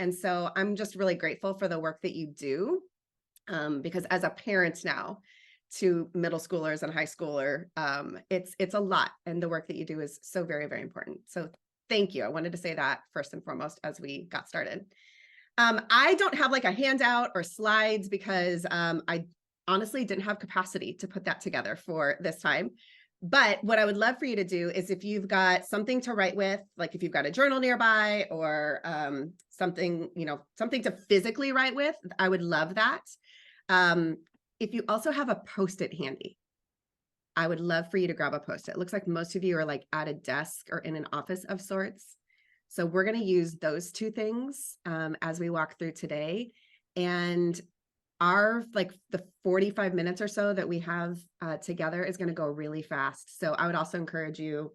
And so I'm just really grateful for the work that you do, because as a parent now to middle schoolers and high schooler, it's a lot. And the work that you do is so very, very important. So thank you. I wanted to say that first and foremost as we got started. I don't have like a handout or slides because I honestly didn't have capacity to put that together for this time. But what I would love for you to do is if you've got something to write with, like if you've got a journal nearby or something, something to physically write with, I would love that. If you also have a Post-it handy, I would love for you to grab a Post-it. It looks like most of you are like at a desk or in an office of sorts. So we're going to use those two things as we walk through today. And our the 45 minutes or so that we have together is going to go really fast. So I would also encourage you,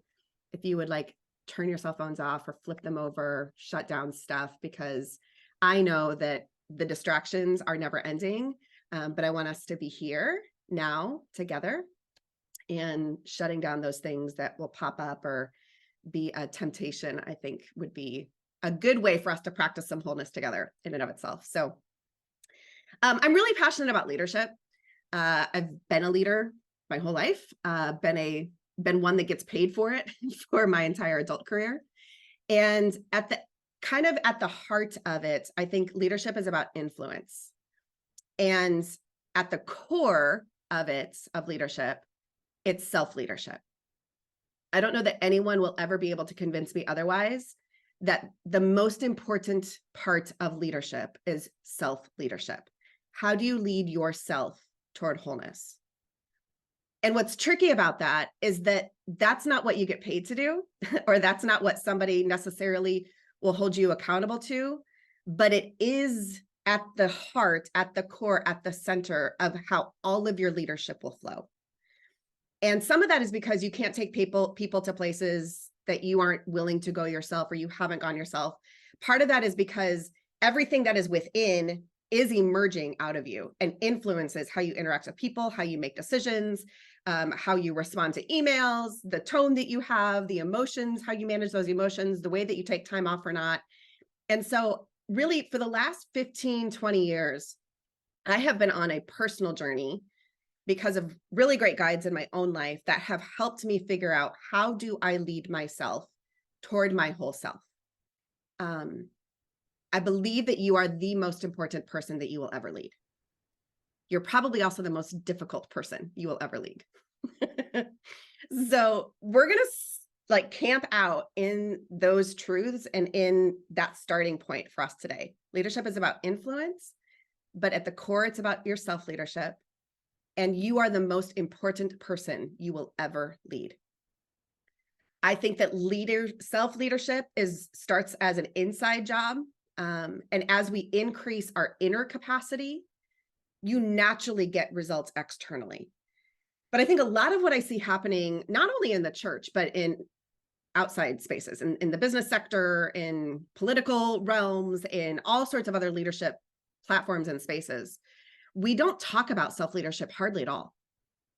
if you would like turn your cell phones off or flip them over, shut down stuff, because I know that the distractions are never ending. But I want us to be here now together and shutting down those things that will pop up or be a temptation, I think would be a good way for us to practice some wholeness together in and of itself. So I'm really passionate about leadership. I've been a leader my whole life, been one that gets paid for it for my entire adult career. And at the heart of it, I think leadership is about influence. And at the core of leadership, it's self-leadership. I don't know that anyone will ever be able to convince me otherwise, that the most important part of leadership is self-leadership. How do you lead yourself toward wholeness? And what's tricky about that is that that's not what you get paid to do, or that's not what somebody necessarily will hold you accountable to, but it is at the heart, at the core, at the center of how all of your leadership will flow. And some of that is because you can't take people to places that you aren't willing to go yourself or you haven't gone yourself. Part of that is because everything that is within is emerging out of you and influences how you interact with people, how you make decisions, how you respond to emails, the tone that you have, the emotions, how you manage those emotions, the way that you take time off or not. And so really for the last 15, 20 years, I have been on a personal journey because of really great guides in my own life that have helped me figure out, how do I lead myself toward my whole self? I believe that you are the most important person that you will ever lead. You're probably also the most difficult person you will ever lead. So we're going to camp out in those truths and in that starting point for us today. Leadership is about influence, but at the core, it's about your self-leadership. And you are the most important person you will ever lead. I think that self-leadership starts as an inside job. And as we increase our inner capacity, you naturally get results externally. But I think a lot of what I see happening, not only in the church, but in outside spaces, in the business sector, in political realms, in all sorts of other leadership platforms and spaces, we don't talk about self-leadership hardly at all.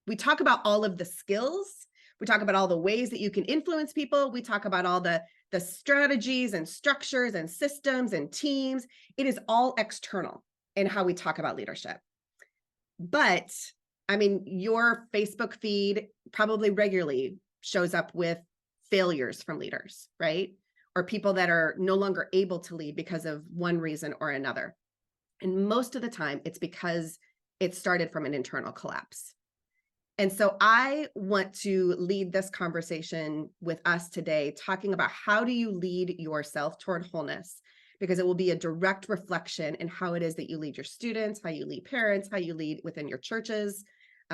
We talk about all of the skills. We talk about all the ways that you can influence people. We talk about all the strategies and structures and systems and teams. It is all external in how we talk about leadership. But I mean, your Facebook feed probably regularly shows up with failures from leaders, right? Or people that are no longer able to lead because of one reason or another. And most of the time, it's because it started from an internal collapse. And so I want to lead this conversation with us today, talking about how do you lead yourself toward wholeness, because it will be a direct reflection in how it is that you lead your students, how you lead parents, how you lead within your churches,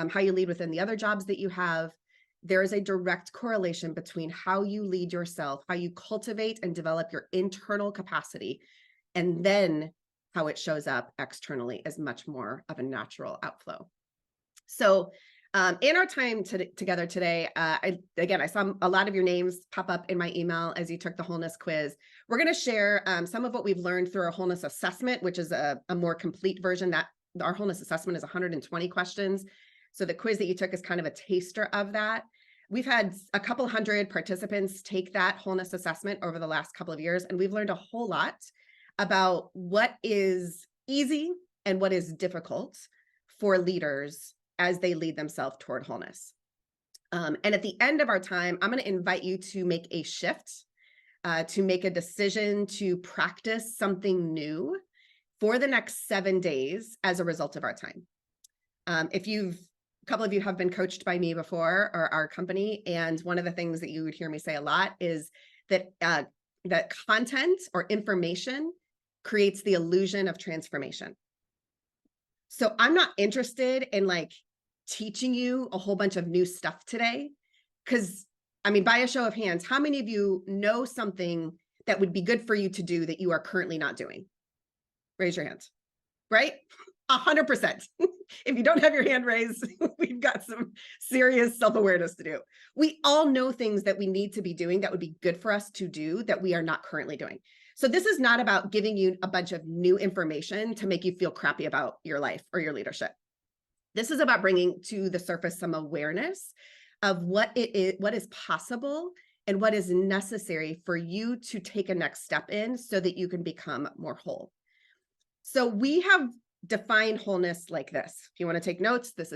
how you lead within the other jobs that you have. There is a direct correlation between how you lead yourself, how you cultivate and develop your internal capacity, and then how it shows up externally as much more of a natural outflow. So in our time together today, I saw a lot of your names pop up in my email as you took the wholeness quiz. We're going to share some of what we've learned through our wholeness assessment, which is a more complete version. That our wholeness assessment is 120 questions. So the quiz that you took is kind of a taster of that. We've had a couple hundred participants take that wholeness assessment over the last couple of years, and we've learned a whole lot about what is easy and what is difficult for leaders as they lead themselves toward wholeness. And at the end of our time, I'm going to invite you to make a shift, to make a decision to practice something new for the next 7 days as a result of our time. A couple of you have been coached by me before, or our company, and one of the things that you would hear me say a lot is that that content or information creates the illusion of transformation. So I'm not interested in like teaching you a whole bunch of new stuff today, because I mean, by a show of hands, how many of you know something that would be good for you to do that you are currently not doing? Raise your hands, right? 100%. If you don't have your hand raised, we've got some serious self-awareness to do. We all know things that we need to be doing that would be good for us to do that we are not currently doing. So this is not about giving you a bunch of new information to make you feel crappy about your life or your leadership. This is about bringing to the surface some awareness of what is possible and what is necessary for you to take a next step in so that you can become more whole. So we have defined wholeness like this. If you want to take notes, this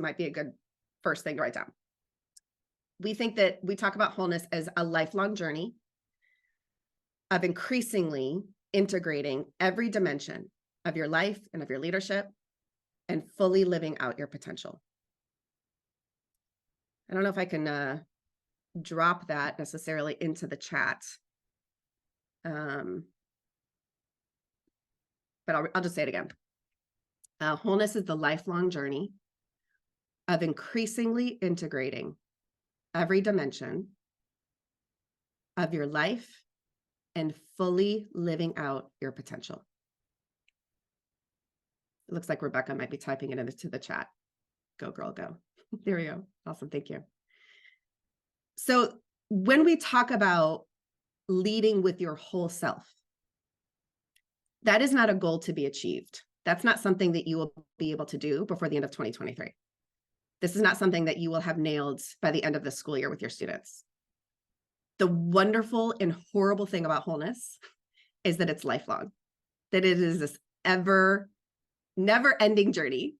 might be a good first thing to write down. We think that we talk about wholeness as a lifelong journey of increasingly integrating every dimension of your life and of your leadership and fully living out your potential. I don't know if I can drop that necessarily into the chat. But I'll just say it again. Wholeness is the lifelong journey of increasingly integrating every dimension of your life and fully living out your potential. It looks like Rebecca might be typing it into the chat. Go, girl, go. There we go. Awesome. Thank you. So when we talk about leading with your whole self, that is not a goal to be achieved. That's not something that you will be able to do before the end of 2023. This is not something that you will have nailed by the end of the school year with your students. The wonderful and horrible thing about wholeness is that it's lifelong, that it is this never-ending journey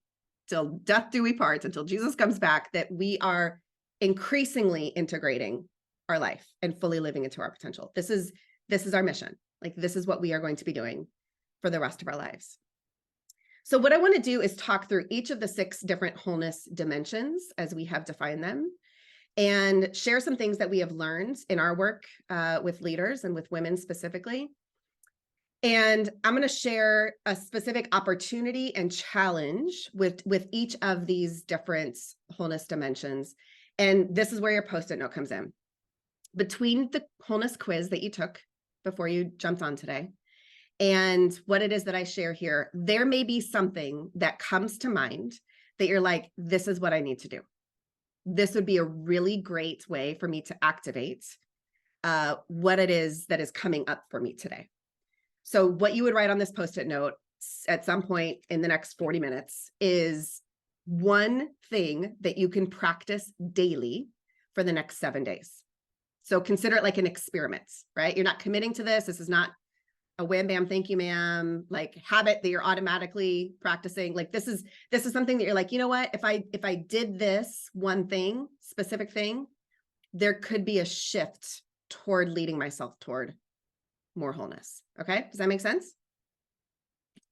till death do we part, until Jesus comes back, that we are increasingly integrating our life and fully living into our potential. This is our mission. Like, this is what we are going to be doing for the rest of our lives. So what I want to do is talk through each of the 6 different wholeness dimensions as we have defined them, and share some things that we have learned in our work with leaders and with women specifically. And I'm going to share a specific opportunity and challenge with each of these different wholeness dimensions. And this is where your Post-it note comes in. Between the wholeness quiz that you took before you jumped on today and what it is that I share here, there may be something that comes to mind that you're like, this is what I need to do. This would be a really great way for me to activate what it is that is coming up for me today. So what you would write on this Post-it note at some point in the next 40 minutes is one thing that you can practice daily for the next 7 days. So consider it like an experiment, right? You're not committing to this. This is not a wham bam, thank you, ma'am, like habit that you're automatically practicing. Like this is something that you're like, you know what? If I did this one thing, specific thing, there could be a shift toward leading myself toward more wholeness. Okay. Does that make sense?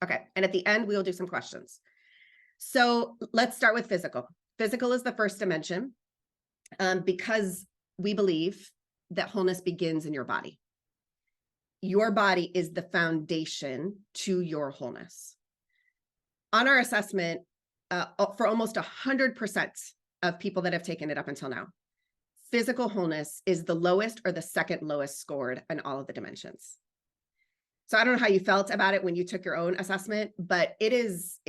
Okay. And at the end, we will do some questions. So let's start with physical. Physical is the first dimension because we believe that wholeness begins in your body. Your body is the foundation to your wholeness. On our assessment, for almost 100% of people that have taken it up until now, physical wholeness is the lowest or the second lowest scored in all of the dimensions. So I don't know how you felt about it when you took your own assessment, but it is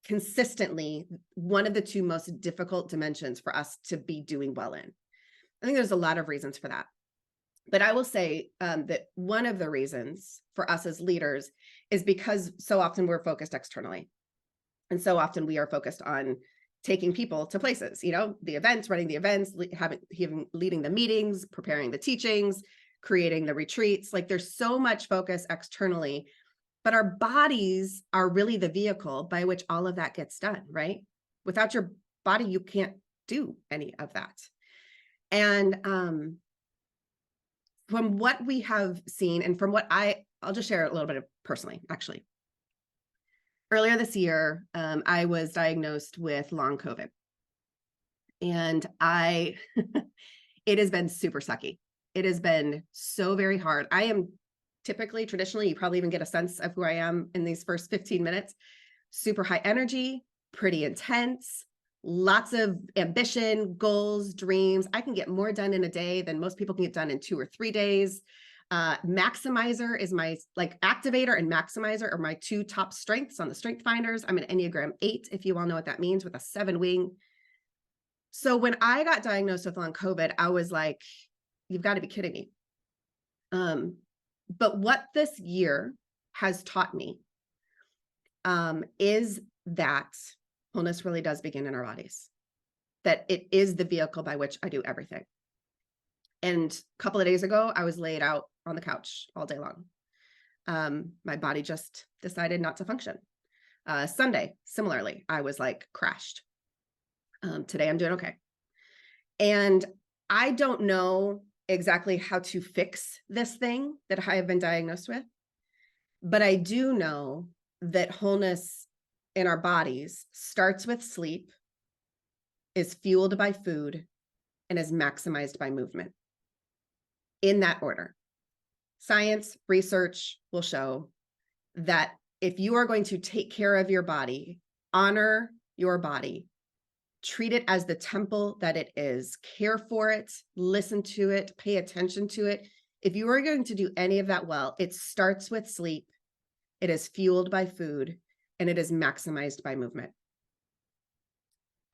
consistently one of the 2 most difficult dimensions for us to be doing well in. I think there's a lot of reasons for that. But I will say that one of the reasons for us as leaders is because so often we're focused externally. And so often we are focused on taking people to places, the events, running the events, leading the meetings, preparing the teachings, creating the retreats. Like there's so much focus externally, but our bodies are really the vehicle by which all of that gets done, right? Without your body, you can't do any of that. And from what we have seen, and from what I'll just share a little bit of personally, actually. Earlier this year, I was diagnosed with long COVID. And it has been super sucky. It has been so very hard. I am typically, traditionally, you probably even get a sense of who I am in these first 15 minutes, super high energy, pretty intense, lots of ambition, goals, dreams. I can get more done in a day than most people can get done in 2 or 3 days. Maximizer is my, like, activator and maximizer are my 2 top strengths on the strength finders. I'm an Enneagram 8, if you all know what that means, with a 7 wing. So when I got diagnosed with long COVID, I was like, you've got to be kidding me. But what this year has taught me is that wholeness really does begin in our bodies, that it is the vehicle by which I do everything. And a couple of days ago, I was laid out on the couch all day long. My body just decided not to function. Sunday, similarly, I was like crashed. Today, I'm doing okay. And I don't know exactly how to fix this thing that I have been diagnosed with, but I do know that wholeness in our bodies starts with sleep, is fueled by food, and is maximized by movement. In that order. Science, research will show that if you are going to take care of your body, honor your body, treat it as the temple that it is, care for it, listen to it, pay attention to it. If you are going to do any of that well, it starts with sleep, it is fueled by food, and it is maximized by movement.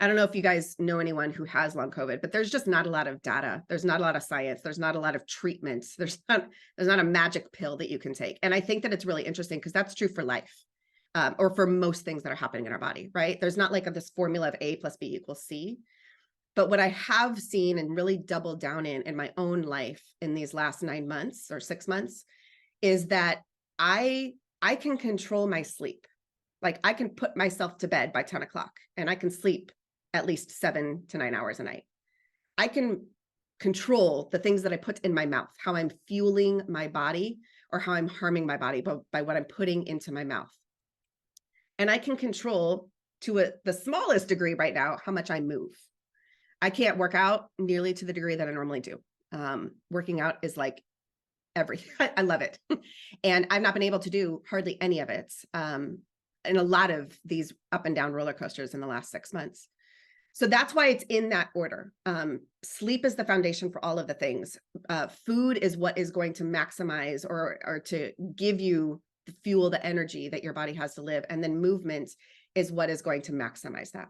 I don't know if you guys know anyone who has long COVID, but there's just not a lot of data. There's not a lot of science. There's not a lot of treatments. There's not a magic pill that you can take. And I think that it's really interesting because that's true for life. Or for most things that are happening in our body, right? There's not like this formula of A plus B equals C. But what I have seen and really doubled down in my own life in these last 9 months or 6 months is that I can control my sleep. Like I can put myself to bed by 10 o'clock and I can sleep at least 7 to 9 hours a night. I can control the things that I put in my mouth, how I'm fueling my body or how I'm harming my body by what I'm putting into my mouth. And I can control to the smallest degree right now how much I move. I can't work out nearly to the degree that I normally do. Working out is like everything. I love it. And I've not been able to do hardly any of it in a lot of these up and down roller coasters in the last 6 months. So that's why it's in that order. Sleep is the foundation for all of the things. Food is what is going to maximize or to give you the fuel, the energy that your body has to live. And then movement is what is going to maximize that.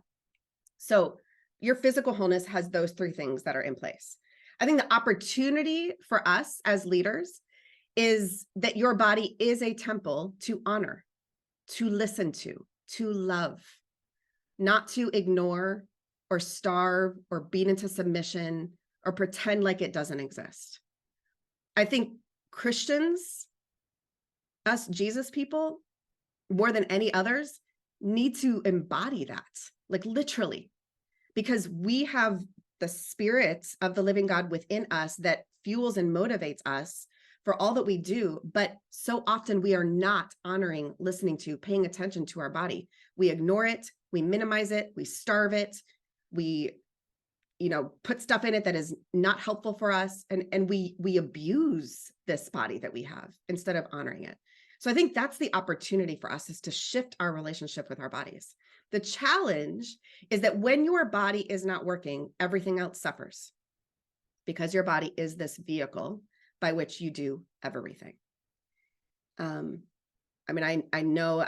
So your physical wholeness has those 3 things that are in place. I think the opportunity for us as leaders is that your body is a temple to honor, to listen to love, not to ignore or starve or beat into submission or pretend like it doesn't exist. I think Christians, us Jesus people, more than any others, need to embody that, like literally, because we have the spirit of the living God within us that fuels and motivates us for all that we do. But so often we are not honoring, listening to, paying attention to our body. We ignore it, we minimize it, we starve it, we put stuff in it that is not helpful for us, and we abuse this body that we have instead of honoring it. So I think that's the opportunity for us, is to shift our relationship with our bodies. The challenge is that when your body is not working, everything else suffers, because your body is this vehicle by which you do everything. I mean, I know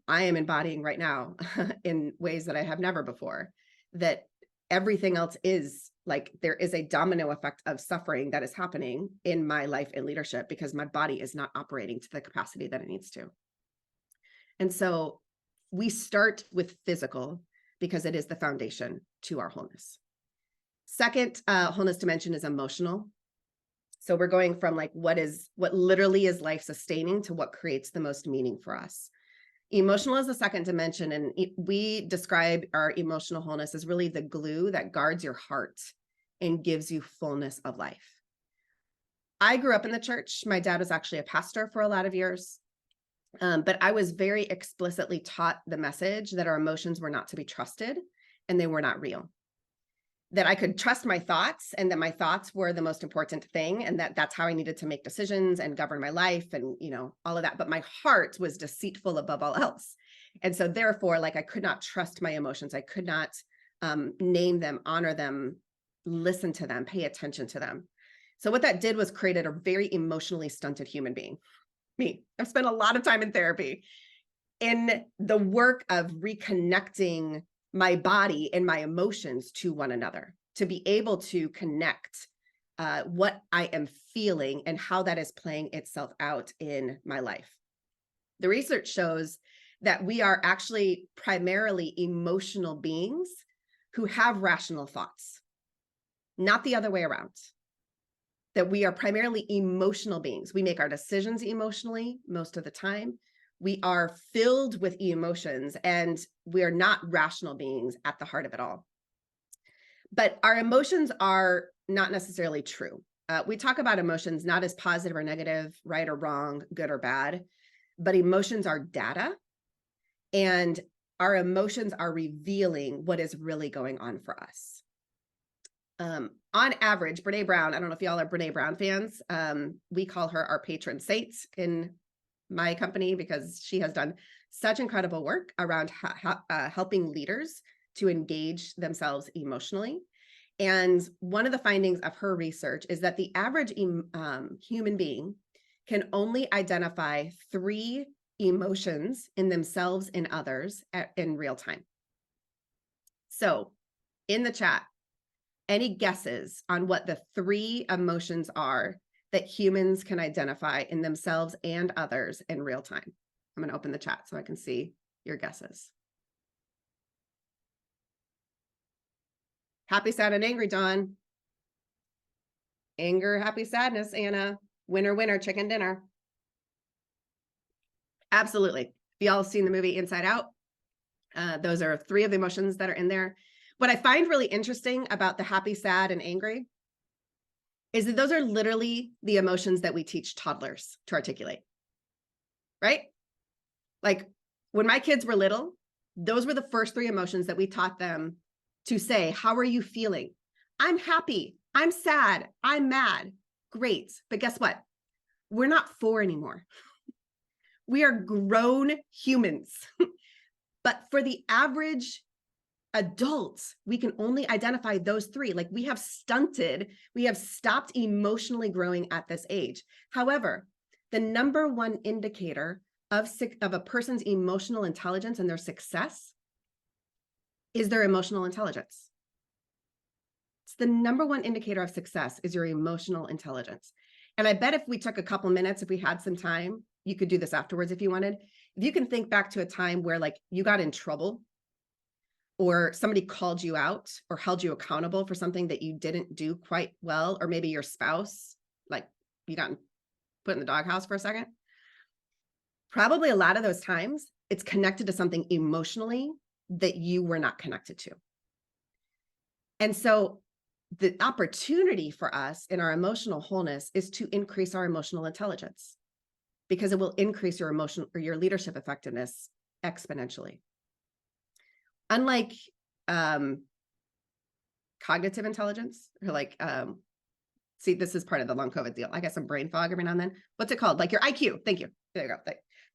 I am embodying right now in ways that I have never before, that everything else is like, there is a domino effect of suffering that is happening in my life in leadership because my body is not operating to the capacity that it needs to. And so we start with physical because it is the foundation to our wholeness. Second wholeness dimension is emotional. So we're going from like what literally is life sustaining to what creates the most meaning for us. Emotional is the second dimension, and we describe our emotional wholeness as really the glue that guards your heart and gives you fullness of life. I grew up in the church. My dad was actually a pastor for a lot of years. But I was very explicitly taught the message that our emotions were not to be trusted and they were not real. That I could trust my thoughts and that my thoughts were the most important thing, and that's how I needed to make decisions and govern my life and, all of that. But my heart was deceitful above all else. And so therefore, like, I could not trust my emotions. I could not name them, honor them, listen to them, pay attention to them. So what that did was created a very emotionally stunted human being. Me. I've spent a lot of time in therapy in the work of reconnecting my body and my emotions to one another, to be able to connect what I am feeling and how that is playing itself out in my life. The research shows that we are actually primarily emotional beings who have rational thoughts, not the other way around. That we are primarily emotional beings. We make our decisions emotionally most of the time. We are filled with emotions, and we are not rational beings at the heart of it all. But our emotions are not necessarily true. We talk about emotions not as positive or negative, right or wrong, good or bad, but emotions are data, and our emotions are revealing what is really going on for us. On average, Brene Brown, I don't know if y'all are Brene Brown fans. We call her our patron saint in my company because she has done such incredible work around helping leaders to engage themselves emotionally. And one of the findings of her research is that the average human being can only identify 3 emotions in themselves and others in real time. So in the chat, any guesses on what the 3 emotions are that humans can identify in themselves and others in real time? I'm going to open the chat so I can see your guesses. Happy, sad, and angry, Dawn. Anger, happy, sadness, Anna. Winner, winner, chicken dinner. Absolutely. Have y'all seen the movie Inside Out? Those are 3 of the emotions that are in there. What I find really interesting about the happy, sad, and angry is that those are literally the emotions that we teach toddlers to articulate, right? Like when my kids were little, those were the first 3 emotions that we taught them to say. How are you feeling? I'm happy. I'm sad. I'm mad. Great. But guess what? We're not 4 anymore. We are grown humans. But for the average adults, we can only identify those 3. Like we have stopped emotionally growing at this age. However, the number one indicator of a person's emotional intelligence and their success is their emotional intelligence. It's the number one indicator of success is your emotional intelligence. And I bet if we took a couple minutes, if we had some time, you could do this afterwards if you wanted. If you can think back to a time where like you got in trouble, or somebody called you out or held you accountable for something that you didn't do quite well, or maybe your spouse, like you got put in the doghouse for a second. Probably a lot of those times it's connected to something emotionally that you were not connected to. And so the opportunity for us in our emotional wholeness is to increase our emotional intelligence, because it will increase your emotional or your leadership effectiveness exponentially. Unlike cognitive intelligence, or like, see, this is part of the long COVID deal. I got some brain fog every now and then. What's it called? Like your IQ. Thank you. There you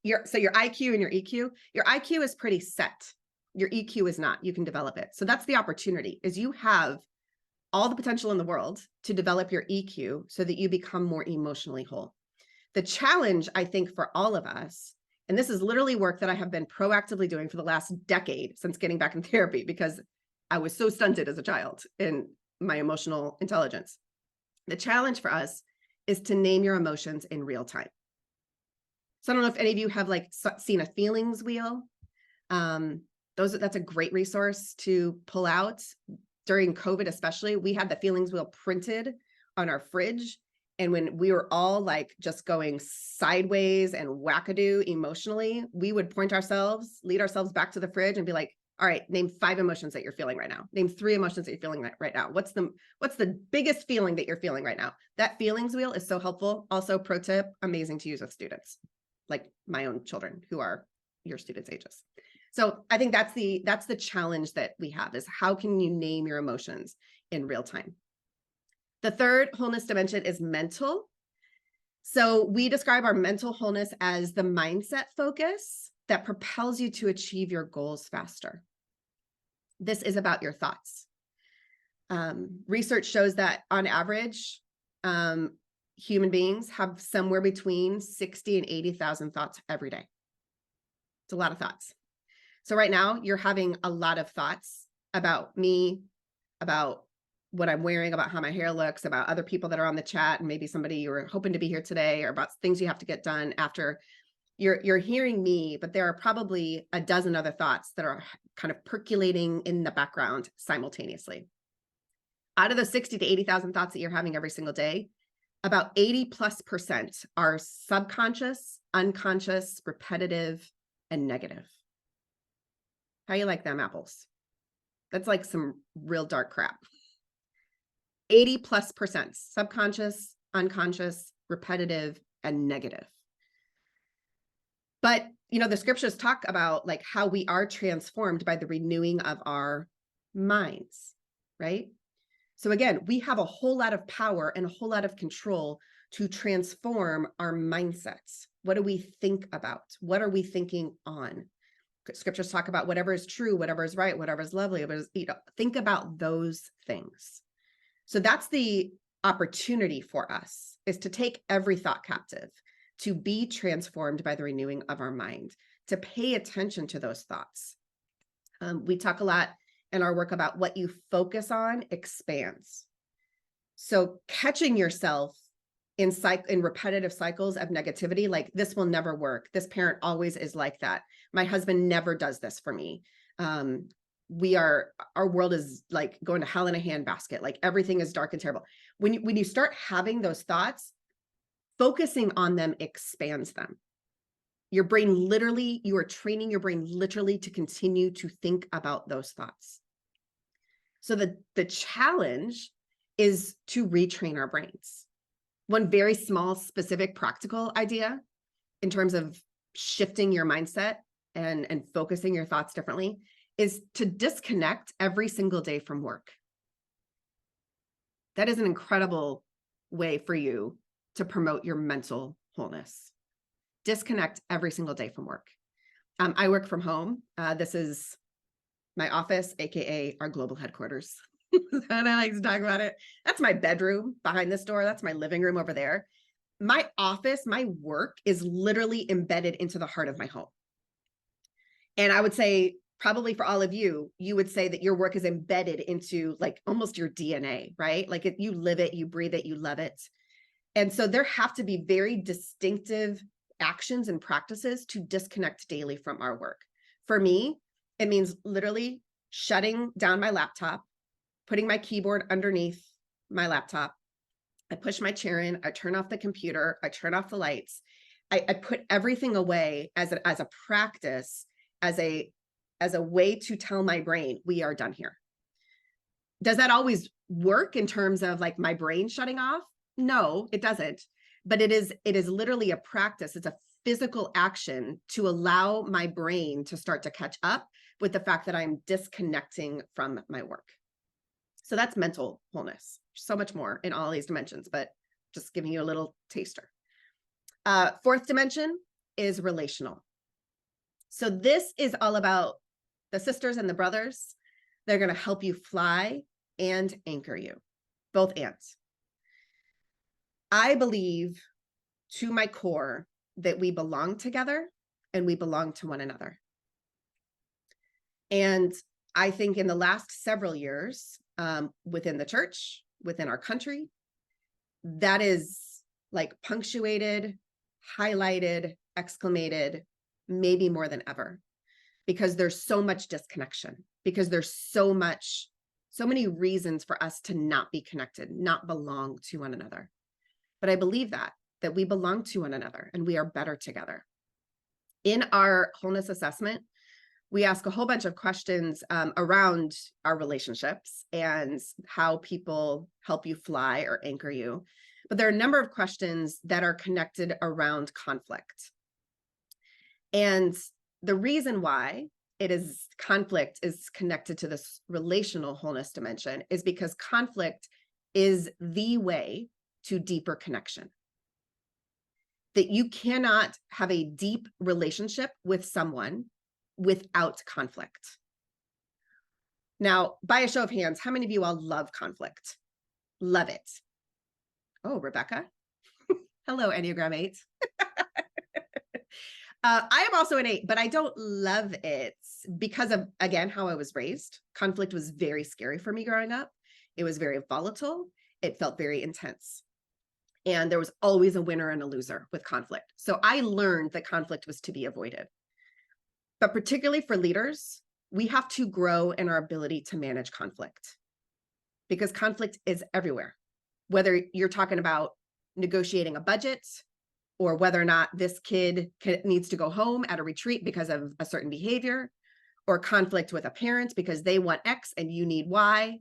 go. So your IQ and your EQ. Your IQ is pretty set. Your EQ is not. You can develop it. So that's the opportunity, is you have all the potential in the world to develop your EQ so that you become more emotionally whole. The challenge, I think, for all of us, and this is literally work that I have been proactively doing for the last decade since getting back in therapy, because I was so stunted as a child in my emotional intelligence. The challenge for us is to name your emotions in real time. So I don't know if any of you have like seen a feelings wheel. That's a great resource to pull out. During COVID especially, we had the feelings wheel printed on our fridge, And when we were all like just going sideways and wackadoo emotionally, we would lead ourselves back to the fridge and be like, all right, name 5 emotions that you're feeling right now. Name 3 emotions that you're feeling right now. What's the biggest feeling that you're feeling right now? That feelings wheel is so helpful. Also, pro tip, amazing to use with students, like my own children who are your students' ages. So I think that's the challenge that we have, is how can you name your emotions in real time? The third wholeness dimension is mental. So we describe our mental wholeness as the mindset focus that propels you to achieve your goals faster. This is about your thoughts. Research shows that on average, human beings have somewhere between 60 and 80,000 thoughts every day. It's a lot of thoughts. So right now you're having a lot of thoughts about me, about what I'm wearing, about how my hair looks, about other people that are on the chat, and maybe somebody you were hoping to be here today, or about things you have to get done after. You're hearing me, but there are probably a dozen other thoughts that are kind of percolating in the background simultaneously. Out of the 60 to 80,000 thoughts that you're having every single day, about 80+% are subconscious, unconscious, repetitive, and negative. How you like them apples? That's like some real dark crap. 80+% subconscious, unconscious, repetitive, and negative. But, the scriptures talk about like how we are transformed by the renewing of our minds, right? So again, we have a whole lot of power and a whole lot of control to transform our mindsets. What do we think about? What are we thinking on? Scriptures talk about whatever is true, whatever is right, whatever is lovely. Think about those things. So that's the opportunity for us, is to take every thought captive, to be transformed by the renewing of our mind, to pay attention to those thoughts. We talk a lot in our work about what you focus on expands. So catching yourself in repetitive cycles of negativity, like this will never work. This parent always is like that. My husband never does this for me. Our world is like going to hell in a handbasket. Like everything is dark and terrible. When you start having those thoughts, focusing on them expands them. You are training your brain literally to continue to think about those thoughts. So the challenge is to retrain our brains. One very small, specific, practical idea in terms of shifting your mindset and focusing your thoughts differently is to disconnect every single day from work. That is an incredible way for you to promote your mental wholeness. Disconnect every single day from work. I work from home. This is my office, AKA our global headquarters. And I like to talk about it. That's my bedroom behind this door. That's my living room over there. My office, my work is literally embedded into the heart of my home. And I would say, probably for all of you, you would say that your work is embedded into like almost your DNA, right? Like you live it, you breathe it, you love it. And so there have to be very distinctive actions and practices to disconnect daily from our work. For me, it means literally shutting down my laptop, putting my keyboard underneath my laptop. I push my chair in, I turn off the computer, I turn off the lights. I put everything away as a practice, as a way to tell my brain, we are done here. Does that always work in terms of like my brain shutting off? No, it doesn't. But it is literally a practice. It's a physical action to allow my brain to start to catch up with the fact that I'm disconnecting from my work. So that's mental wholeness. So much more in all these dimensions, but just giving you a little taster. Fourth dimension is relational. So this is all about the sisters and the brothers. They're going to help you fly and anchor you, both ends. I believe to my core that we belong together and we belong to one another. And I think in the last several years, within the church, within our country, that is like punctuated, highlighted, exclamated, maybe more than ever, because there's so much disconnection, because there's so many reasons for us to not be connected, not belong to one another. but I believe that we belong to one another and we are better together. In our wholeness assessment, we ask a whole bunch of questions around our relationships and how people help you fly or anchor you. But there are a number of questions that are connected around conflict. And the reason why conflict is connected to this relational wholeness dimension is because conflict is the way to deeper connection. That you cannot have a deep relationship with someone without conflict. Now, by a show of hands, how many of you all love conflict? Love it. Oh, Rebecca. Hello, Enneagram 8. I am also an 8, but I don't love it because of, again, how I was raised. Conflict was very scary for me growing up. It was very volatile. It felt very intense. And there was always a winner and a loser with conflict. So I learned that conflict was to be avoided. But particularly for leaders, we have to grow in our ability to manage conflict because conflict is everywhere. Whether you're talking about negotiating a budget or whether or not this kid needs to go home at a retreat because of a certain behavior, or conflict with a parent because they want X and you need Y.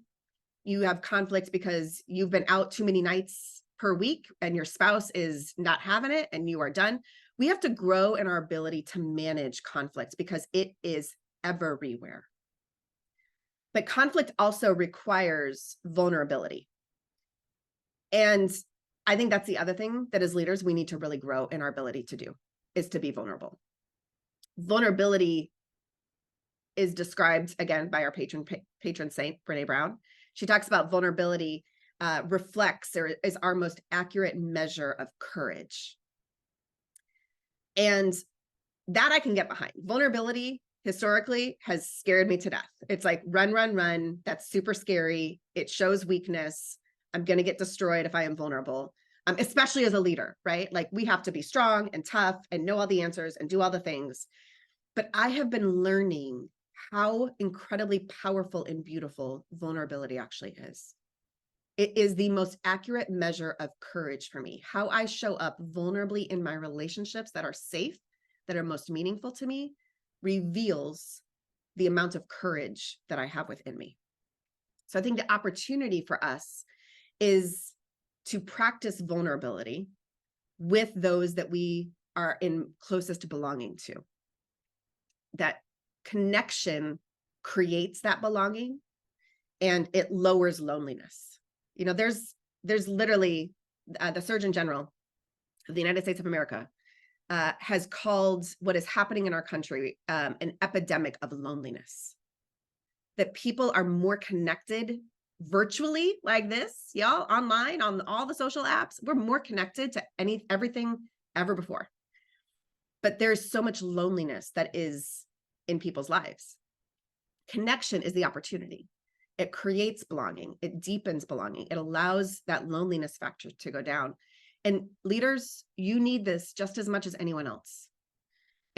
You have conflict because you've been out too many nights per week and your spouse is not having it and you are done. We have to grow in our ability to manage conflict because it is everywhere. But conflict also requires vulnerability. And I think that's the other thing that as leaders, we need to really grow in our ability to do, is to be vulnerable. Vulnerability is described, again, by our patron saint, Brene Brown. She talks about vulnerability reflects or is our most accurate measure of courage. And that I can get behind. Vulnerability historically has scared me to death. It's like run, run, run. That's super scary. It shows weakness. I'm going to get destroyed if I am vulnerable, especially as a leader, right? Like we have to be strong and tough and know all the answers and do all the things. But I have been learning how incredibly powerful and beautiful vulnerability actually is. It is the most accurate measure of courage for me. How I show up vulnerably in my relationships that are safe, that are most meaningful to me, reveals the amount of courage that I have within me. So I think the opportunity for us is to practice vulnerability with those that we are in closest belonging to. That connection creates that belonging and it lowers loneliness. You know, there's literally the Surgeon General of the United States of America has called what is happening in our country an epidemic of loneliness. That people are more connected virtually like this, y'all, online, on all the social apps. We're more connected to everything ever before. But there's so much loneliness that is in people's lives. Connection is the opportunity. It creates belonging. It deepens belonging. It allows that loneliness factor to go down. And leaders, you need this just as much as anyone else.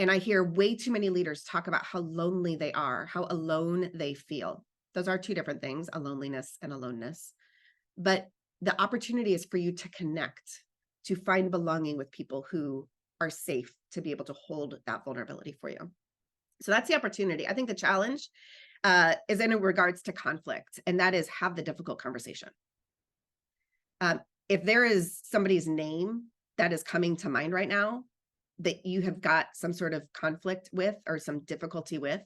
And I hear way too many leaders talk about how lonely they are, how alone they feel. Those are two different things, a loneliness and aloneness. But the opportunity is for you to connect, to find belonging with people who are safe to be able to hold that vulnerability for you. So that's the opportunity. I think the challenge is in regards to conflict, and that is have the difficult conversation. If there is somebody's name that is coming to mind right now that you have got some sort of conflict with or some difficulty with,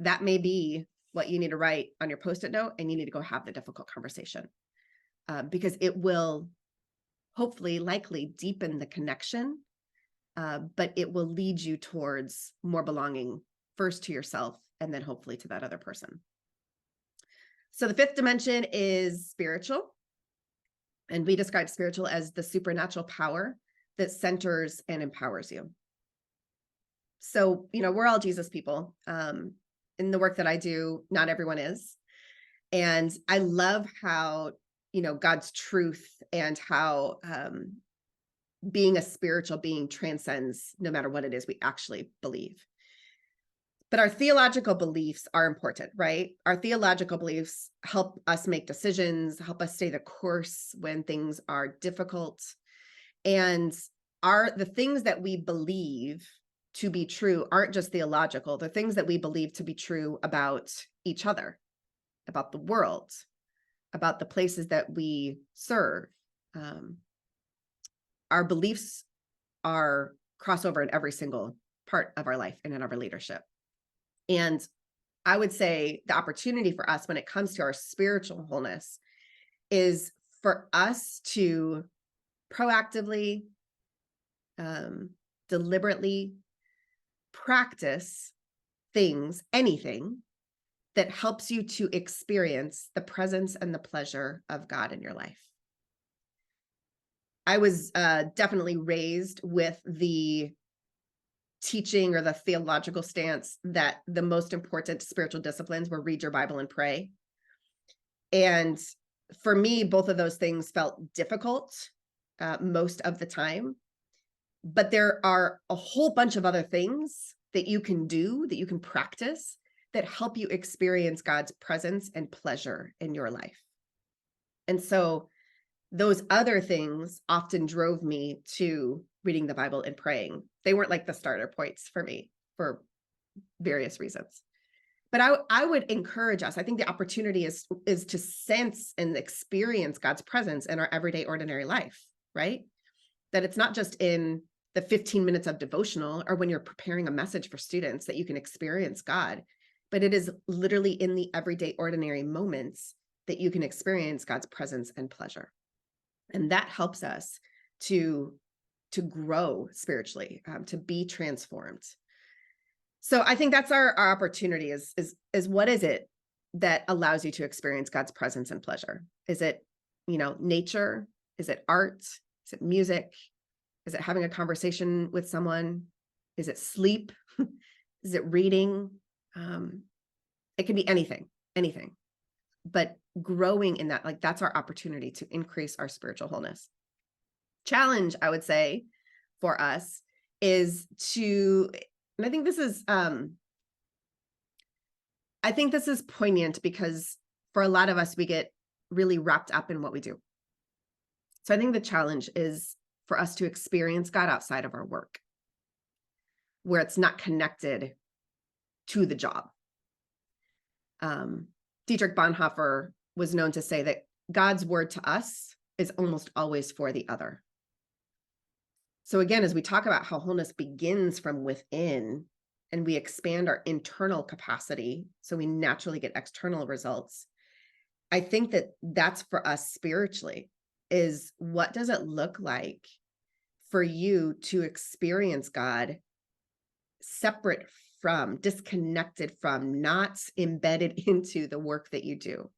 that may be what you need to write on your Post-it note, and you need to go have the difficult conversation because it will hopefully, likely deepen the connection, but it will lead you towards more belonging, first to yourself, and then hopefully to that other person. So the fifth dimension is spiritual. And we describe spiritual as the supernatural power that centers and empowers you. So, you know, we're all Jesus people. In the work that I do, not everyone is. And I love how, you know, God's truth and how being a spiritual being transcends no matter what it is we actually believe. But our theological beliefs are important, right? Our theological beliefs help us make decisions, help us stay the course when things are difficult. And the things that we believe to be true aren't just theological. They're things that we believe to be true about each other, about the world, about the places that we serve. Our beliefs are crossover in every single part of our life and in our leadership. And I would say the opportunity for us when it comes to our spiritual wholeness is for us to proactively, deliberately practice things, anything that helps you to experience the presence and the pleasure of God in your life. I was definitely raised with the teaching or the theological stance that the most important spiritual disciplines were read your Bible and pray. And for me, both of those things felt difficult most of the time. But there are a whole bunch of other things that you can do, that you can practice, that help you experience God's presence and pleasure in your life. And so those other things often drove me to reading the Bible and praying. They weren't like the starter points for me for various reasons. But I would encourage us, I think the opportunity is to sense and experience God's presence in our everyday ordinary life, right? That it's not just in the 15 minutes of devotional or when you're preparing a message for students that you can experience God, but it is literally in the everyday ordinary moments that you can experience God's presence and pleasure. And that helps us to grow spiritually, to be transformed. So I think that's our opportunity is what is it that allows you to experience God's presence and pleasure? Is it, nature? Is it art? Is it music? Is it having a conversation with someone? Is it sleep? Is it reading? It can be anything. But growing in that, that's our opportunity to increase our spiritual wholeness. Challenge, I would say, for us is to, and I think this is poignant because for a lot of us, we get really wrapped up in what we do. So I think the challenge is for us to experience God outside of our work, where it's not connected to the job. Dietrich Bonhoeffer was known to say that God's word to us is almost always for the other. So again, as we talk about how wholeness begins from within and we expand our internal capacity, so we naturally get external results, I think that that's for us spiritually, is what does it look like for you to experience God separate from, disconnected from, not embedded into the work that you do?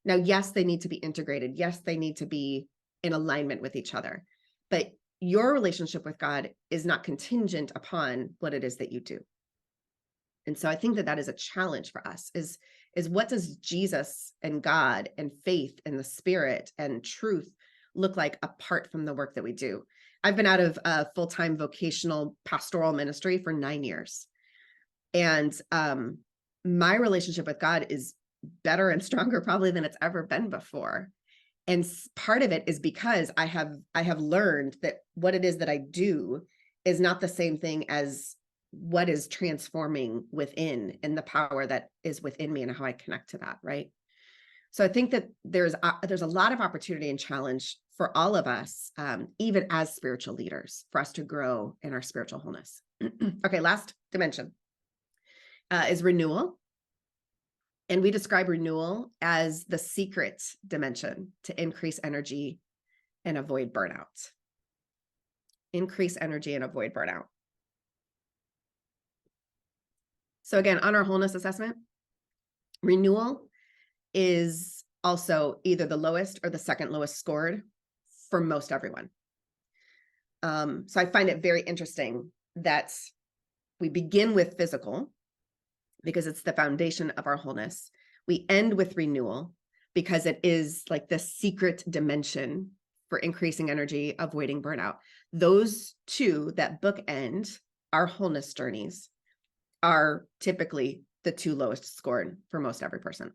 Now, yes, they need to be integrated. Yes, they need to be in alignment with each other. But your relationship with God is not contingent upon what it is that you do. And so I think that is a challenge for us, is what does Jesus and God and faith and the Spirit and truth look like apart from the work that we do? I've been out of full-time vocational pastoral ministry for 9 years. And my relationship with God is better and stronger probably than it's ever been before. And part of it is because I have learned that what it is that I do is not the same thing as what is transforming within and the power that is within me and how I connect to that, right? So I think that there's a lot of opportunity and challenge for all of us, even as spiritual leaders, for us to grow in our spiritual wholeness. Okay, last dimension is renewal. And we describe renewal as the secret dimension to increase energy and avoid burnout. Increase energy and avoid burnout. So again, on our wholeness assessment, renewal is also either the lowest or the second lowest scored for most everyone. So I find it very interesting that we begin with physical because it's the foundation of our wholeness. We end with renewal because it is like the secret dimension for increasing energy, avoiding burnout. Those two that bookend our wholeness journeys are typically the two lowest scored for most every person.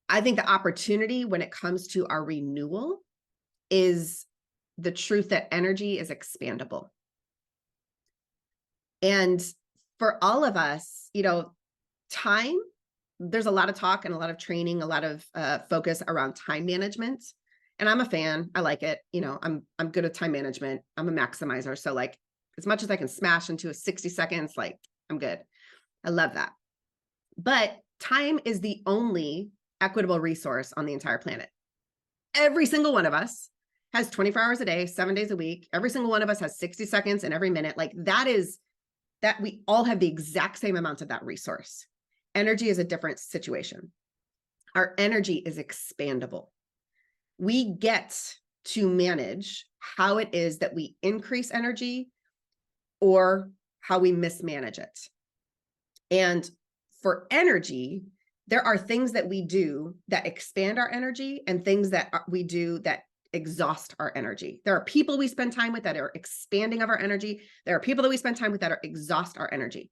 I think the opportunity when it comes to our renewal is the truth that energy is expandable. And for all of us, time, there's a lot of talk and a lot of training, a lot of focus around time management. And I'm a fan. I like it. I'm good at time management. I'm a maximizer. So like as much as I can smash into a 60 seconds, like I'm good. I love that. But time is the only equitable resource on the entire planet. Every single one of us has 24 hours a day, 7 days a week. Every single one of us has 60 seconds in every minute. Like that we all have the exact same amount of that resource. Energy is a different situation. Our energy is expandable. We get to manage how it is that we increase energy or how we mismanage it. And for energy, there are things that we do that expand our energy and things that we do that exhaust our energy. There are people we spend time with that are expanding of our energy. There are people that we spend time with that are exhaust our energy.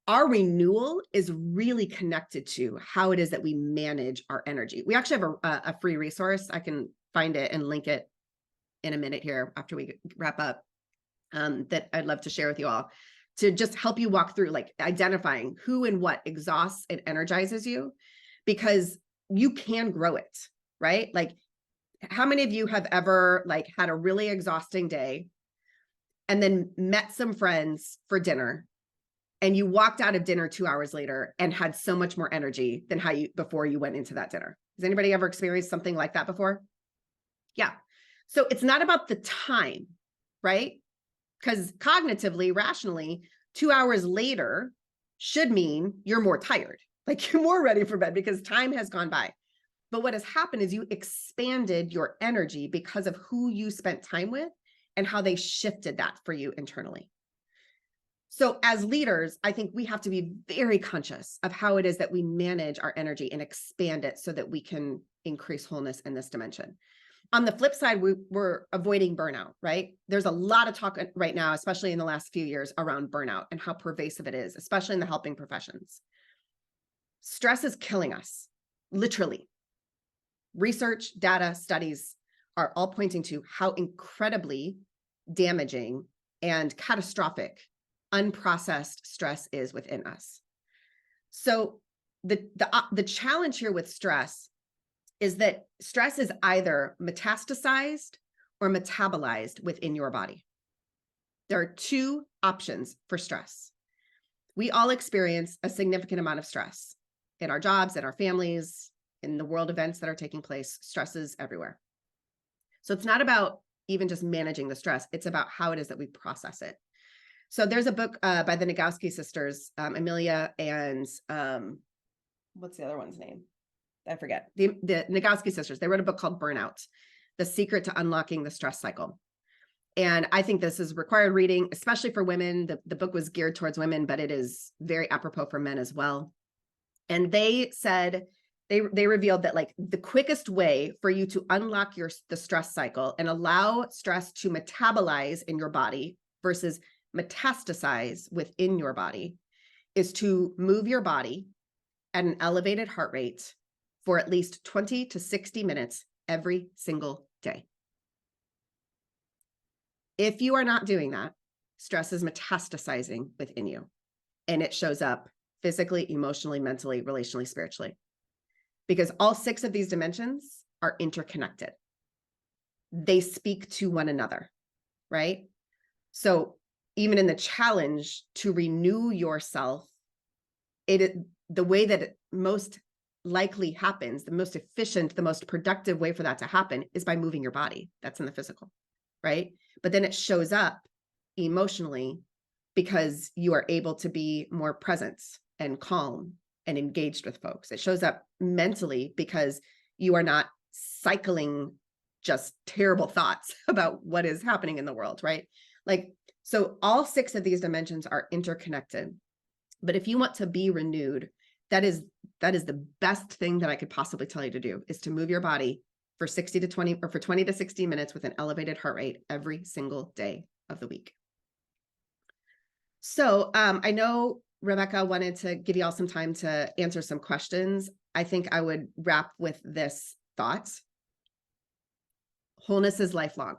Our renewal is really connected to how it is that we manage our energy. We actually have a free resource. I can find it and link it in a minute here after we wrap up, that I'd love to share with you all to just help you walk through like identifying who and what exhausts and energizes you, because you can grow it, right? Like how many of you have ever like had a really exhausting day and then met some friends for dinner and you walked out of dinner 2 hours later and had so much more energy than before you went into that dinner? Has anybody ever experienced something like that before? Yeah. So it's not about the time, right? Because cognitively, rationally, 2 hours later should mean you're more tired, like you're more ready for bed because time has gone by. But what has happened is you expanded your energy because of who you spent time with and how they shifted that for you internally. So as leaders, I think we have to be very conscious of how it is that we manage our energy and expand it so that we can increase wholeness in this dimension. On the flip side, we're avoiding burnout, right? There's a lot of talk right now, especially in the last few years, around burnout and how pervasive it is, especially in the helping professions. Stress is killing us, literally. Research, data, studies are all pointing to how incredibly damaging and catastrophic unprocessed stress is within us. So the challenge here with stress is that stress is either metastasized or metabolized within your body. There are two options for stress. We all experience a significant amount of stress in our jobs, in our families, in the world events that are taking place. Stress is everywhere. So it's not about even just managing the stress. It's about how it is that we process it. So there's a book by the Nagoski sisters, Amelia and what's the other one's name? I forget. The Nagoski sisters, they wrote a book called Burnout, The Secret to Unlocking the Stress Cycle. And I think this is required reading, especially for women. The book was geared towards women, but it is very apropos for men as well. And they said, they revealed that like the quickest way for you to unlock the stress cycle and allow stress to metabolize in your body versus metastasize within your body is to move your body at an elevated heart rate for at least 20 to 60 minutes every single day. If you are not doing that, stress is metastasizing within you, and it shows up physically, emotionally, mentally, relationally, spiritually, because all 6 of these dimensions are interconnected. They speak to one another, right? So even in the challenge to renew yourself, the way that it most likely happens, the most efficient, the most productive way for that to happen is by moving your body. That's in the physical, right? But then it shows up emotionally because you are able to be more present and calm and engaged with folks. It shows up mentally because you are not cycling just terrible thoughts about what is happening in the world, right? Like, so all 6 of these dimensions are interconnected. But if you want to be renewed, that is the best thing that I could possibly tell you to do, is to move your body for 60 to 20 or for 20 to 60 minutes with an elevated heart rate every single day of the week. So I know Rebecca wanted to give you all some time to answer some questions. I think I would wrap with this thought. Wholeness is lifelong.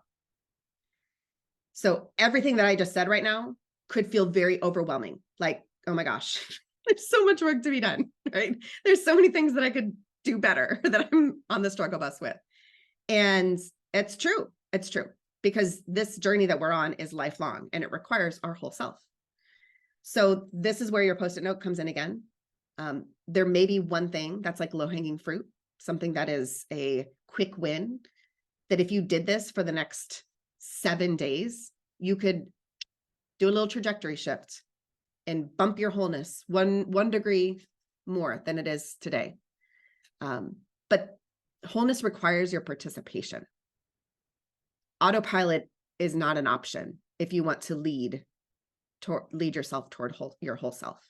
So everything that I just said right now could feel very overwhelming. Like, oh my gosh, there's so much work to be done, right? There's so many things that I could do better that I'm on the struggle bus with. And it's true. It's true. Because this journey that we're on is lifelong and it requires our whole self. So this is where your Post-it note comes in again. There may be one thing that's like low-hanging fruit, something that is a quick win, that if you did this for the next 7 days, you could do a little trajectory shift and bump your wholeness one degree more than it is today. But wholeness requires your participation. Autopilot is not an option if you want to lead yourself toward your whole self.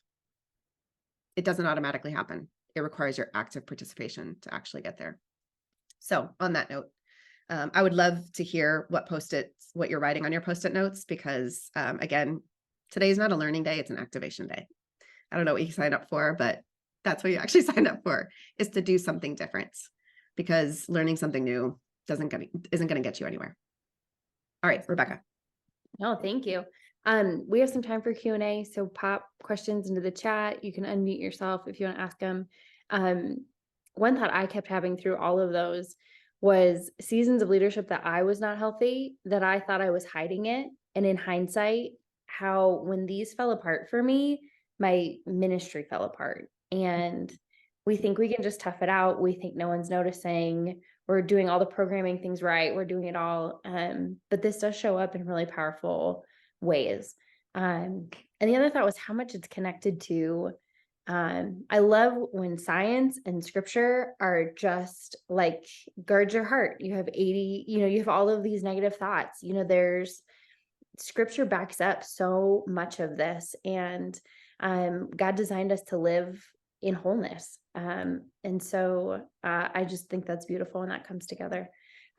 It doesn't automatically happen. It requires your active participation to actually get there. So on that note, I would love to hear what you're writing on your Post-it notes, because again, today is not a learning day, it's an activation day. I don't know what you signed up for, but that's what you actually signed up for, is to do something different, because learning something new isn't going to get you anywhere. All right, Rebecca. No, thank you. We have some time for Q&A, so pop questions into the chat. You can unmute yourself if you want to ask them. One thought I kept having through all of those was seasons of leadership that I was not healthy, that I thought I was hiding it. And in hindsight, how when these fell apart for me, my ministry fell apart. And we think we can just tough it out. We think no one's noticing. We're doing all the programming things right. We're doing it all. But this does show up in really powerful ways. And the other thought was how much it's connected to, I love when science and scripture are just like, guard your heart. You have 80, you have all of these negative thoughts, there's scripture backs up so much of this. And God designed us to live in wholeness. And so I just think that's beautiful, and that comes together.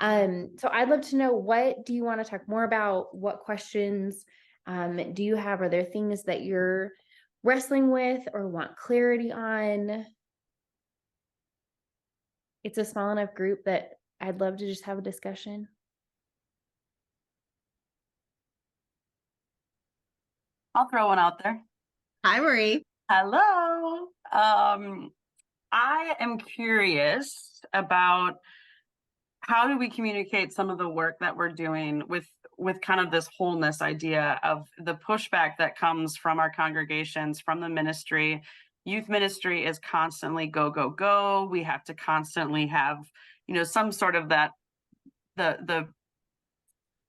So I'd love to know, what do you want to talk more about? What questions do you have? Are there things that you're wrestling with or want clarity on? It's a small enough group that I'd love to just have a discussion. I'll throw one out there. Hi, Marie. Hello. I am curious about how do we communicate some of the work that we're doing with kind of this wholeness idea of the pushback that comes from our congregations, from the ministry. Youth ministry is constantly go, go, go. We have to constantly have, some sort of that, the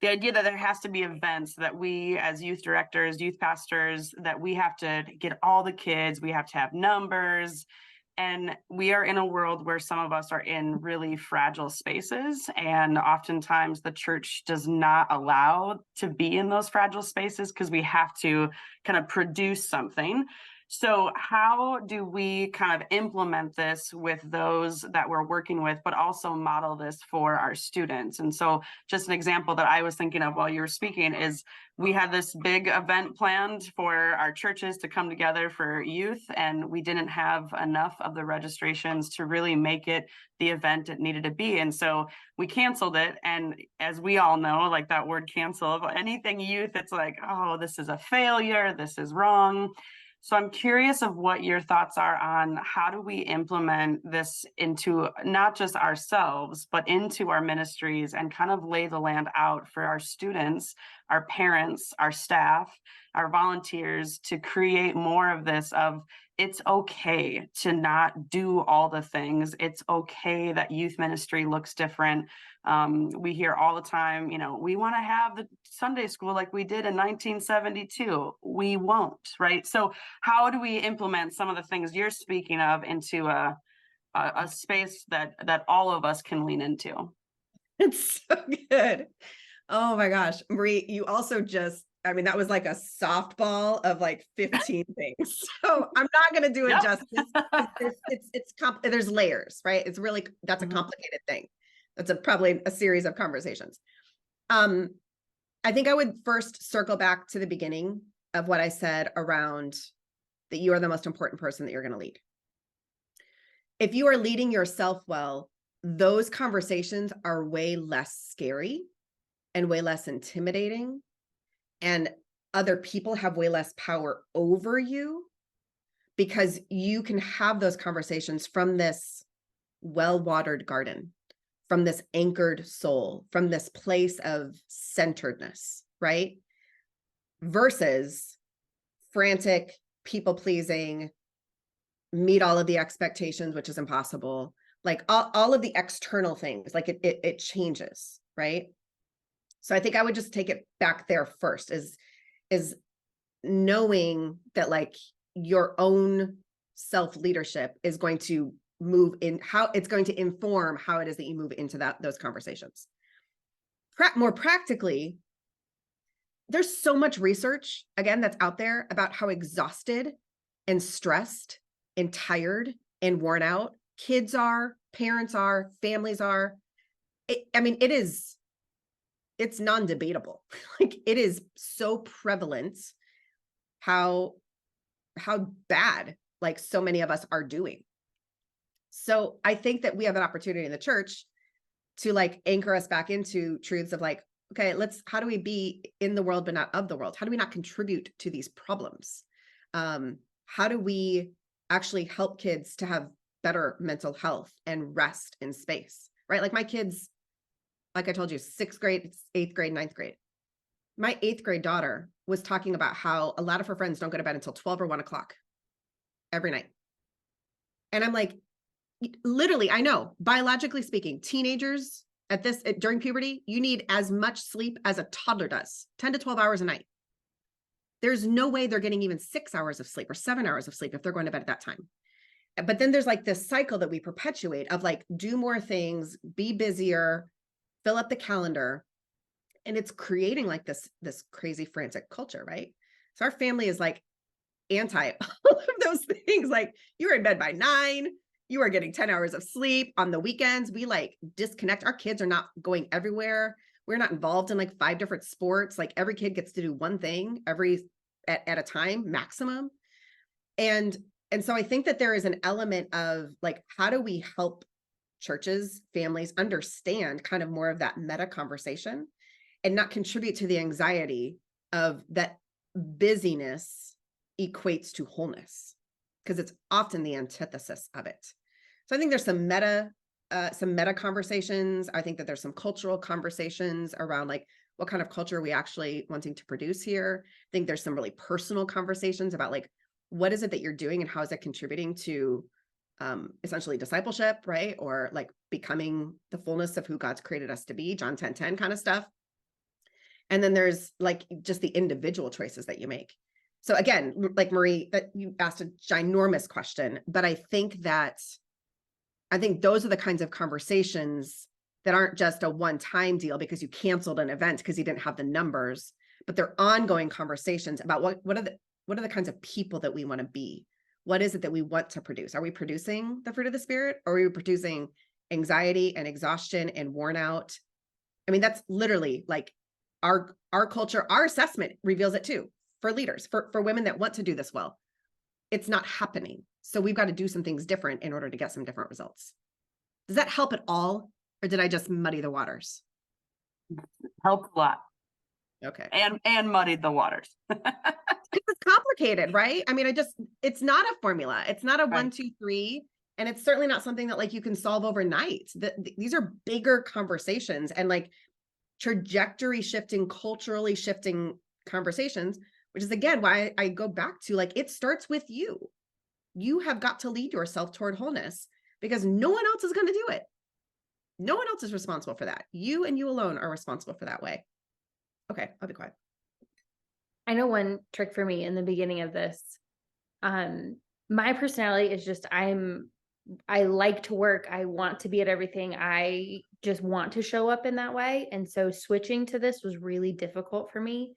idea that there has to be events that we as youth directors, youth pastors, that we have to get all the kids, we have to have numbers. And we are in a world where some of us are in really fragile spaces. And oftentimes the church does not allow to be in those fragile spaces because we have to kind of produce something. So how do we kind of implement this with those that we're working with, but also model this for our students? And so just an example that I was thinking of while you were speaking is we had this big event planned for our churches to come together for youth, and we didn't have enough of the registrations to really make it the event it needed to be. And so we canceled it. And as we all know, like that word cancel, anything youth, it's like, oh, this is a failure, this is wrong. So I'm curious of what your thoughts are on how do we implement this into not just ourselves, but into our ministries and kind of lay the land out for our students, our parents, our staff, our volunteers to create more of this of it's okay to not do all the things. It's okay that youth ministry looks different. We hear all the time, we want to have the Sunday school like we did in 1972. We won't, right? So how do we implement some of the things you're speaking of into a space that all of us can lean into? It's so good. Oh my gosh, Marie, you also that was like a softball of like 15 things. So I'm not going to do it justice. There's layers, right? It's really, that's a complicated thing. That's probably a series of conversations. I think I would first circle back to the beginning of what I said around that you are the most important person that you're going to lead. If you are leading yourself well, those conversations are way less scary and way less intimidating, and other people have way less power over you because you can have those conversations from this well-watered garden, from this anchored soul, from this place of centeredness, right? Versus frantic, people-pleasing, meet all of the expectations, which is impossible. Like all of the external things, like it changes, right? So I think I would just take it back there first, is knowing that like your own self-leadership is going to move in, how it's going to inform how it is that you move into those conversations. More practically, there's so much research, again, that's out there about how exhausted and stressed and tired and worn out kids are, parents are, families are. I mean, it's non-debatable. Like, it is so prevalent how bad like so many of us are doing. So I think that we have an opportunity in the church to like anchor us back into truths of like, okay, how do we be in the world but not of the world? How do we not contribute to these problems? How do we actually help kids to have better mental health and rest in space, right? Like my kids, like I told you, 6th grade, 8th grade, 9th grade. My 8th grade daughter was talking about how a lot of her friends don't go to bed until 12 or 1 o'clock every night. And I'm like, literally, I know, biologically speaking, teenagers during puberty, you need as much sleep as a toddler does, 10 to 12 hours a night. There's no way they're getting even 6 hours of sleep or 7 hours of sleep if they're going to bed at that time. But then there's like this cycle that we perpetuate of like, do more things, be busier, fill up the calendar. And it's creating like this crazy frantic culture, right? So our family is like anti all of those things. Like, you're in bed by 9, you are getting 10 hours of sleep on the weekends. We like disconnect. Our kids are not going everywhere. We're not involved in like 5 different sports. Like every kid gets to do one thing at a time maximum. And so I think that there is an element of like, how do we help churches, families understand kind of more of that meta conversation and not contribute to the anxiety of that busyness equates to wholeness, because it's often the antithesis of it. So I think there's some meta conversations. I think that there's some cultural conversations around like, what kind of culture are we actually wanting to produce here? I think there's some really personal conversations about like, what is it that you're doing and how is it contributing to essentially discipleship, right? Or like becoming the fullness of who God's created us to be, John 10:10 kind of stuff. And then there's like just the individual choices that you make. So again, like Marie, that you asked a ginormous question, but I think those are the kinds of conversations that aren't just a one-time deal because you canceled an event because you didn't have the numbers, but they're ongoing conversations about what are the kinds of people that we want to be? What is it that we want to produce? Are we producing the fruit of the Spirit, or are we producing anxiety and exhaustion and worn out? I mean, that's literally like our culture, our assessment reveals it too, for leaders, for women that want to do this well. It's not happening. So we've got to do some things different in order to get some different results. Does that help at all? Or did I just muddy the waters? Helped a lot. Okay. And muddied the waters. It's complicated, right? I mean, it's not a formula. It's not a 1, 2, 3. And it's certainly not something that like you can solve overnight. These are bigger conversations and like trajectory shifting, culturally shifting conversations, which is again why I go back to like, it starts with you. You have got to lead yourself toward wholeness because no one else is going to do it. No one else is responsible for that. You and you alone are responsible for that way. Okay, I'll be quiet. I know one trick for me in the beginning of this. My personality is just I like to work. I want to be at everything. I just want to show up in that way. And so switching to this was really difficult for me.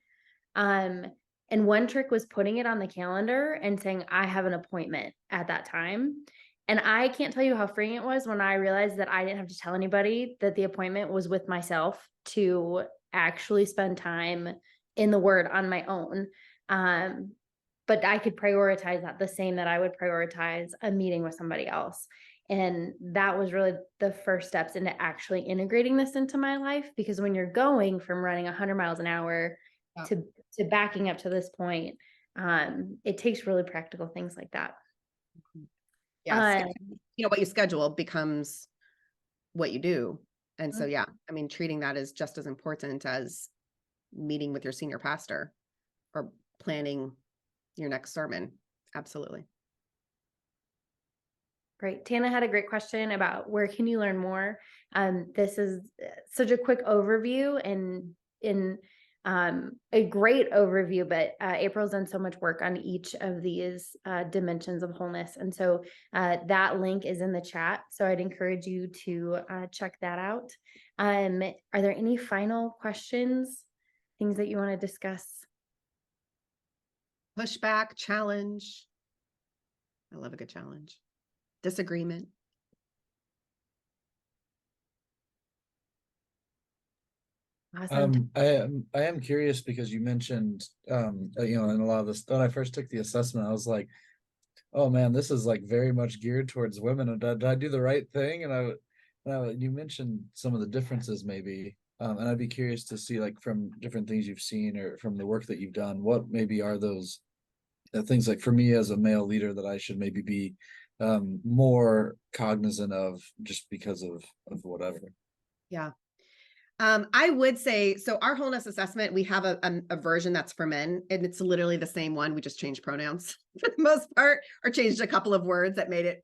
And one trick was putting it on the calendar and saying, I have an appointment at that time. And I can't tell you how freeing it was when I realized that I didn't have to tell anybody that the appointment was with myself to actually spend time in the Word on my own. But I could prioritize that the same that I would prioritize a meeting with somebody else. And that was really the first steps into actually integrating this into my life, because when you're going from running 100 miles an hour Yeah. to backing up to this point, it takes really practical things like that. Yes. What you schedule becomes what you do. And so, Mhm. yeah, I mean, treating that is just as important as meeting with your senior pastor or planning your next sermon. Absolutely. Great. Tana had a great question about where can you learn more. This is such a quick overview and in a great overview, but April's done so much work on each of these dimensions of wholeness. And so that link is in the chat. So I'd encourage you to check that out. Are there any final questions, things that you want to discuss? Pushback, challenge. I love a good challenge. Disagreement. Awesome. I am curious because you mentioned, in a lot of this, when I first took the assessment, I was like, oh man, this is like very much geared towards women. And did I do the right thing? You mentioned some of the differences maybe, and I'd be curious to see, like, from different things you've seen or from the work that you've done, what maybe are those things, like for me as a male leader, that I should maybe be more cognizant of, just because of whatever. Yeah. I would say, so our wholeness assessment, we have a version that's for men, and it's literally the same one. We just changed pronouns for the most part, or changed a couple of words that made it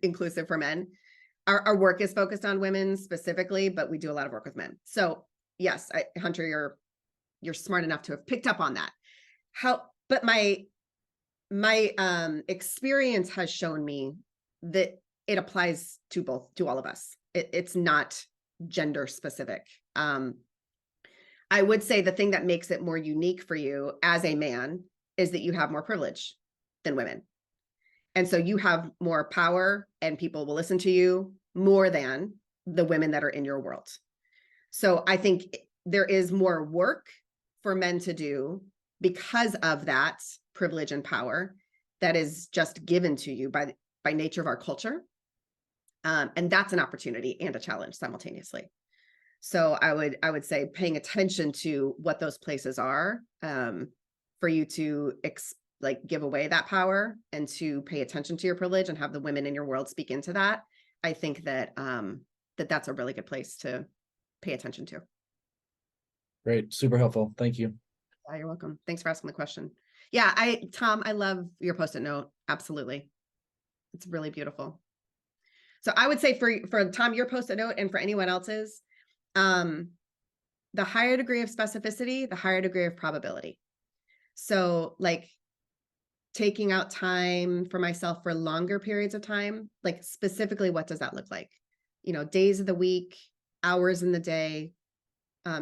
inclusive for men. Our work is focused on women specifically, but we do a lot of work with men. So yes, Hunter, you're smart enough to have picked up on that. But my experience has shown me that it applies to all of us. It's not gender specific. I would say the thing that makes it more unique for you as a man is that you have more privilege than women. And so you have more power and people will listen to you more than the women that are in your world. So I think there is more work for men to do because of that privilege and power that is just given to you by nature of our culture. And that's an opportunity and a challenge simultaneously. So I would say paying attention to what those places are, for you to give away that power and to pay attention to your privilege and have the women in your world speak into that. I think that that's a really good place to pay attention to. Great, super helpful. Thank you. Yeah, you're welcome. Thanks for asking the question. Yeah, Tom, I love your Post-it note. Absolutely. It's really beautiful. So I would say for Tom, your Post-it note, and for anyone else's, the higher degree of specificity, the higher degree of probability. So like taking out time for myself for longer periods of time, like specifically, what does that look like? Days of the week, hours in the day.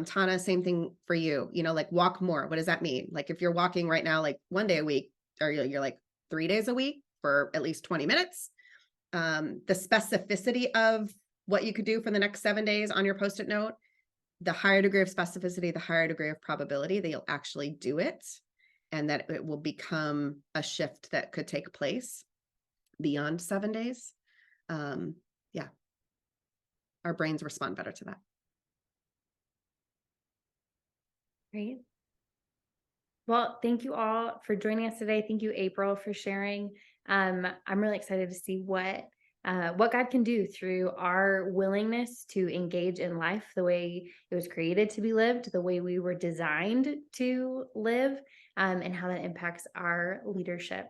Tana, same thing for you, like walk more. What does that mean? Like if you're walking right now, like 1 day a week, or you're like 3 days a week for at least 20 minutes. The specificity of what you could do for the next 7 days on your Post-it note, the higher degree of specificity, the higher degree of probability that you'll actually do it, and that it will become a shift that could take place beyond 7 days. Yeah. Our brains respond better to that. Great. Well, thank you all for joining us today. Thank you, April, for sharing. I'm really excited to see what God can do through our willingness to engage in life the way it was created to be lived, the way we were designed to live, and how that impacts our leadership.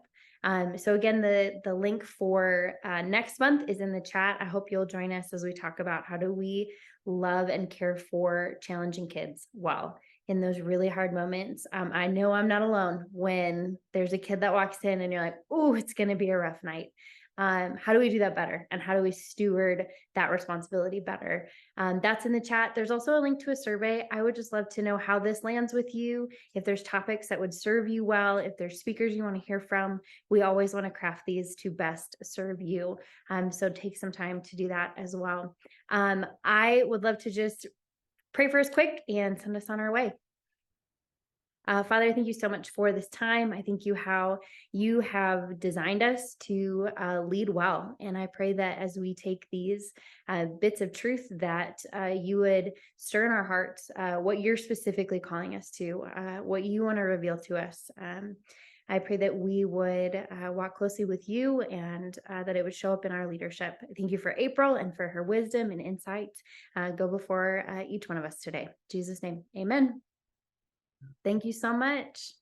So again, the link for next month is in the chat. I hope you'll join us as we talk about how do we love and care for challenging kids well in those really hard moments. I know I'm not alone when there's a kid that walks in and you're like, oh, it's going to be a rough night. How do we do that better? And how do we steward that responsibility better? That's in the chat. There's also a link to a survey. I would just love to know how this lands with you. If there's topics that would serve you well, if there's speakers you want to hear from, we always want to craft these to best serve you. So take some time to do that as well. I would love to just pray for us quick and send us on our way. Father, I thank you so much for this time. I thank you how you have designed us to lead well. And I pray that as we take these bits of truth, that you would stir in our hearts what you're specifically calling us to, what you want to reveal to us. I pray that we would walk closely with you and that it would show up in our leadership. Thank you for April and for her wisdom and insight. Go before each one of us today. In Jesus' name, amen. Thank you so much.